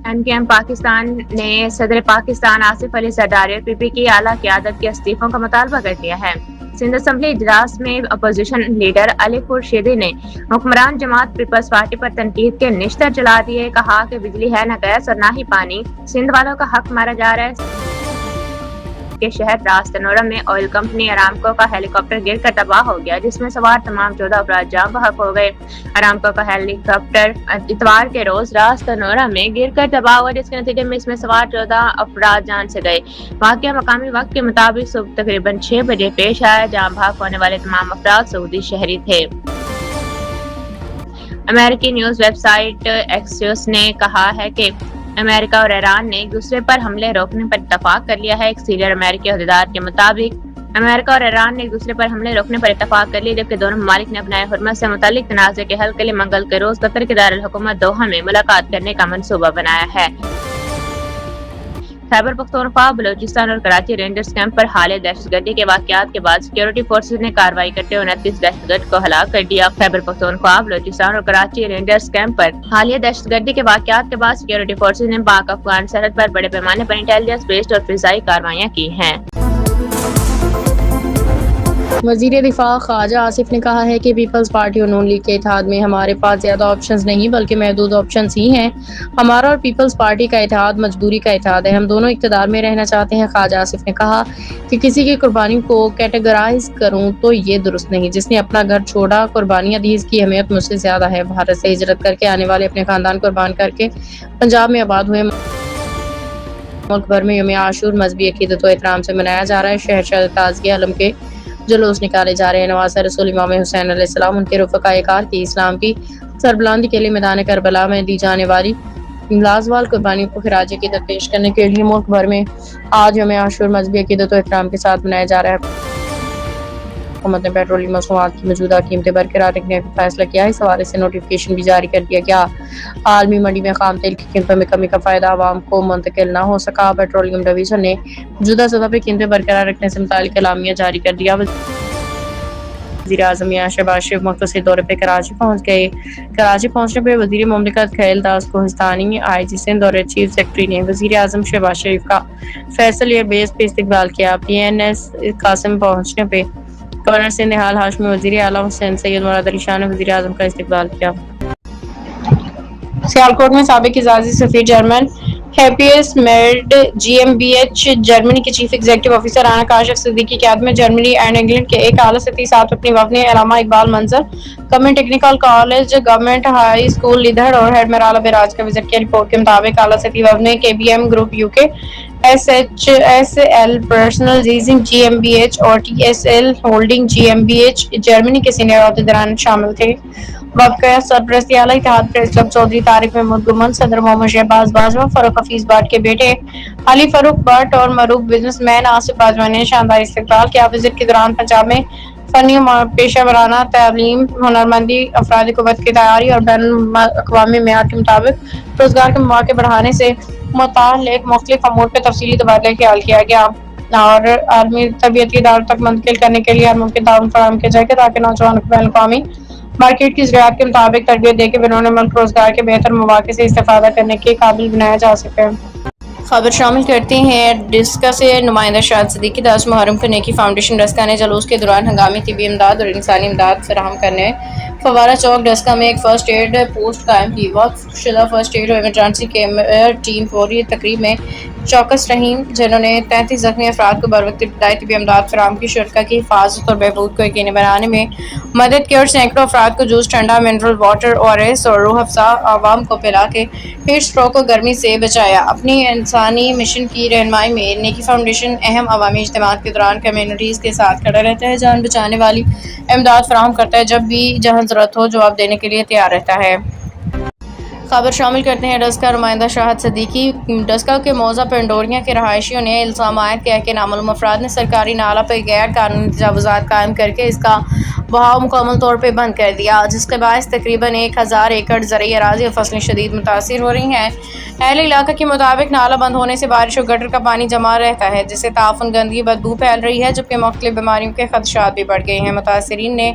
M के M Pakistan ने सदर पाकिस्तान आसिफ अली जरदारी और पीपी की आला क़यादत के इस्तीफों का मुतालबा कर दिया है। सिंध असम्बली इजलास में अपोजिशन लीडर अली खुर्शीदी ने हुक्मरान जमात पीपल्स पार्टी पर तनकीद के निश्तर जला दिए। कहा कि बिजली है न गैस और न ही पानी, सिंध वालों का हक मारा जा रहा है। के शहर रास्तनोरा में ऑयल कंपनी अरामको का हेलीकॉप्टर गिरकर तबाह हो गया, जिसमें सवार तमाम 14 अफराद जान बहक हो गए। अरामको का हेलीकॉप्टर इतवार के रोज रास्तनोरा में गिरकर तबाह हुआ, जिसके नतीजे में इसमें सवार 14 अफराद जान से गए। वाकया मकामी वक्त के मुताबिक सुबह तकरीबन 6 बजे पेश आया। जान बहक होने वाले तमाम अफराद सऊदी शहरी थे। अमेरिकी न्यूज वेबसाइट एक्सियोस ने कहा है कि अमेरिका और ईरान ने एक दूसरे पर हमले रोकने पर इत्तफाक कर लिया है। एक सीनियर अमेरिकी अहदेदार के मुताबिक अमेरिका और ईरान ने एक दूसरे पर हमले रोकने पर इत्तफाक कर लिया, जबकि दोनों ममालिक ने अपने हुर्मत से मुतालिक तनाज़े के हल के लिए मंगल के रोज कतर के दारुल हुकूमत दोहा में मुलाकात करने का मंसूबा बनाया है। खैबर पख्तूनख्वा, बलूचिस्तान और कराची रेंजर्स कैंप पर हालिया दहशतगर्दी के वाकयात के बाद सिक्योरिटी फोर्सेज ने कार्रवाई करते हुए 29 दहशतगर्द को हलाक कर दिया। खैबर पख्तूनख्वा, बलूचिस्तान और कराची रेंजर्स कैंप पर हालिया दहशतगर्दी के वाकयात के बाद सिक्योरिटी फोर्सेज ने पाक अफगान सरहद पर बड़े पैमाने पर इंटेलिजेंस बेस्ड और फिजाई कार्रवाइयां की हैं। वज़ीर दिफा ख्वाजा आसिफ ने कहा है कि पीपल्स पार्टी और नून लीग के इत्तेहाद में हमारे पास ज़्यादा ऑप्शंस नहीं बल्कि महदूद ऑप्शंस ही हैं। हमारा और पीपल्स पार्टी का इत्तेहाद मजबूरी का इत्तेहाद है, हम दोनों इक़्तिदार में रहना चाहते हैं। ख्वाजा आसिफ ने कहा कि किसी की कुर्बानी को कैटेगराइज करूँ तो ये दुरुस्त नहीं। जिसने अपना घर छोड़ा, कुर्बानियाँ दी, इसकी अहमियत मुझसे ज़्यादा है। भारत से हिजरत करके आने वाले अपने ख़ानदान कुर्बान करके पंजाब में आबाद हुए। मुल्क भर में यौम आशूर मजहबी अकीदत व एहतराम से मनाया जा रहा है। शहर शहर ताज़गी आलम के जुलूस निकाले जा रहे हैं। नवाज़ रसूल इमाम हुसैन अलैहिस्सलाम उनके रफ़क़ाए कार की इस्लाम की सरबुलंदी के लिए मैदान करबला में दी जाने वाली लाजवाल कुर्बानियों को खिराज अकीदत पेश करने के लिए मुल्क भर में आज यौम आशूर मजहबी अकीदत व एहतराम के साथ मनाया जा रहा है। हुकूमत ने पेट्रोलियम मसनूआत की मौजूदा कीमतें बरकरार रखने का फैसला किया है। इस हवाले से नोटिफिकेशन भी जारी कर दिया गया। आलमी मंडी में खाम तेल की कीमतों में कमी का फायदा आवाम को मुंतकिल न हो सका। पेट्रोलियम डिवीजन ने मौजूदा सतह पर कीमतें बरकरार रखने से मुताल्लिक़ एलामिया जारी कर दिया। वज़ीर-ए-आज़म शहबाज शरीफ मुख्तसर दौरे पे कराची पहुंच गए। कराची पहुंचने पर वज़ीर मुमलिकत खैल दास कोहिस्तानी, IG सिंध और चीफ सेक्रेटरी ने वज़ीर-ए-आज़म शहबाज शरीफ का फैसल एयरबेस पे इस्तकबाल किया। PNS कासिम पहुंचने पे गवर्नर सिंध हाल हाशमी, वज़ीर आला हुसैन सैयद मुराद अली शाह ने वज़ीर-ए-आज़म का इस्तकबाल किया। सियालकोट में साबिक इजाज़ी सफ़ीर German happiest made GmbH Germany के chief executive officer Rana Kashif Siddiqui की याद में जर्मनी एंड इंग्लैंड के एक आला सतही साथ अपनी वफद ने अल्लामा इकबाल मंजर government technical college, government high school Lidhar और हेड मेराला बैराज का विजिट किया। रिपोर्ट के मुताबिक आला सतही वफद ने KBM group UK, SHSL personal leasing GmbH और TSL होल्डिंग GmbH जर्मनी के सीनियर अहदेदारान शामिल थे। वक्त का सरपरस्ती आला इत्तेहाद प्रेस क्लब चौधरी तारिक महमूद गुमन, सदर मोहम्मद शहबाज बाजवा, फरूक हफीज भट्ट के बेटे अली फरूक भट्ट और मरूफ बिजनेसमैन आसिफ बाजवा ने शानदार इस्तकबाल किया। विजिट के दौरान पंजाब में फनी पेशा वराना तालीम, हुनरमंदी, अफरादी कुव्वत की तैयारी और बैनुल अक़वामी मेयार के मुताबिक रोजगार के मौके बढ़ाने से मुताल्लिक़ मुख्तलिफ अमूर पर तफसीली तबादला ख्याल किया गया और आलमी तबीयती इदारों तक मुंतकिल करने के लिए हर मुमकिन ताउन फराहम किया जाएगा ताकि नौजवानों को बैनुल-अक़वामी मार्केट की ज़रूरियात के मुताबिक तरबियत देकर बैरून मुल्क रोजगार के बेहतर मौक़े से इस्तेफ़ादा करने के काबिल बनाया जा सके। खबर शामिल करते हैं डिस्का से। नुमाइंदा शाहिद सिद्दीकी दास मुहर्रम को नेकी फाउंडेशन डस्का ने जुलूस के दौरान हंगामी तिबी इमदाद और इंसानी इमदाद फराहम करने फवारा चौक डस्का में एक फर्स्ट एड पोस्ट कायम की। वक्फ शुदा फर्स्ट एड और इमरजेंसी केयर टीम फौरी तकरीब में चौकस रही, जिन्होंने 33 जख्मी अफराद को बरवक्त इब्तदाई तिबी इमदाद फराहम की। शुरका की हिफाजत और बहबूद को यकीनी बनाने में मदद की और सैकड़ों अफराद को जूस, ठंडा, मिनरल वाटर, ORS और रूह अफ़ज़ा आवाम को पिला के हीट स्ट्रोक को गर्मी से बचाया। अपनी इंसानी मिशन की रहनुमाई में नेकी फाउंडेशन अहम अवामी इज्तिमात के दौरान कम्युनिटीज़ के साथ खड़ा रहता है, जान बचाने वाली इमदाद फराहम करता है, जब भी जहाँ ज़रूरत हो जवाब देने के लिए तैयार रहता है। खबर शामिल करते हैं डस्का। नुमाइंदा शाहिद सिद्दीकी डस्का के मौजा पेंडोरिया के रहायशियों ने इल्ज़ाम आयद किया कि नामालूम अफराद ने सरकारी नाला पर गैर कानूनी तजावुज़ात कायम करके इसका बहाव मुकम्मल तौर पर बंद कर दिया, जिसके बायस तकरीबन 1000 एकड़ ज़रई अराज़ी और फसलें शदीद मुतासिर हो रही हैं। अहले इलाका के मुताबिक नाला बंद होने से बारिश और गटर का पानी जमा रहता है, जिससे ताफुन, गंदगी, बदबू फैल रही है, जबकि मुख्तलिफ बीमारियों के खदशात भी बढ़ गए हैं। मुतासिरीन ने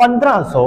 1500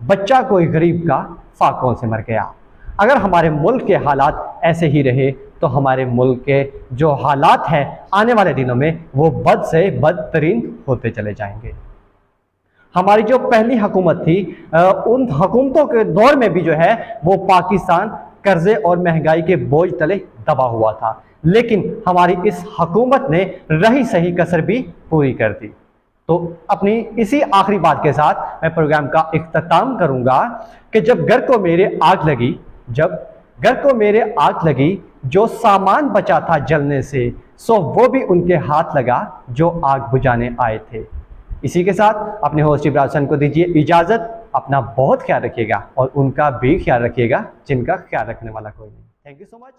बच्चा कोई गरीब का फाकों से मर गया। अगर हमारे मुल्क के हालात ऐसे ही रहे तो हमारे मुल्क के जो हालात हैं आने वाले दिनों में वो बद से बदतरीन होते चले जाएंगे। हमारी जो पहली हुकूमत थी उन हुकूमतों के दौर में भी जो है वो पाकिस्तान कर्जे और महंगाई के बोझ तले दबा हुआ था, लेकिन हमारी इस हुकूमत ने रही सही कसर भी पूरी कर दी। तो अपनी इसी आखिरी बात के साथ मैं प्रोग्राम का इख्तिताम करूंगा कि जब घर को मेरे आग लगी जो सामान बचा था जलने से, सो वो भी उनके हाथ लगा जो आग बुझाने आए थे। इसी के साथ अपने होस्ट इब्राहिम हसन को दीजिए इजाज़त। अपना बहुत ख्याल रखिएगा और उनका भी ख्याल रखिएगा जिनका ख्याल रखने वाला कोई नहीं। Thank you so much.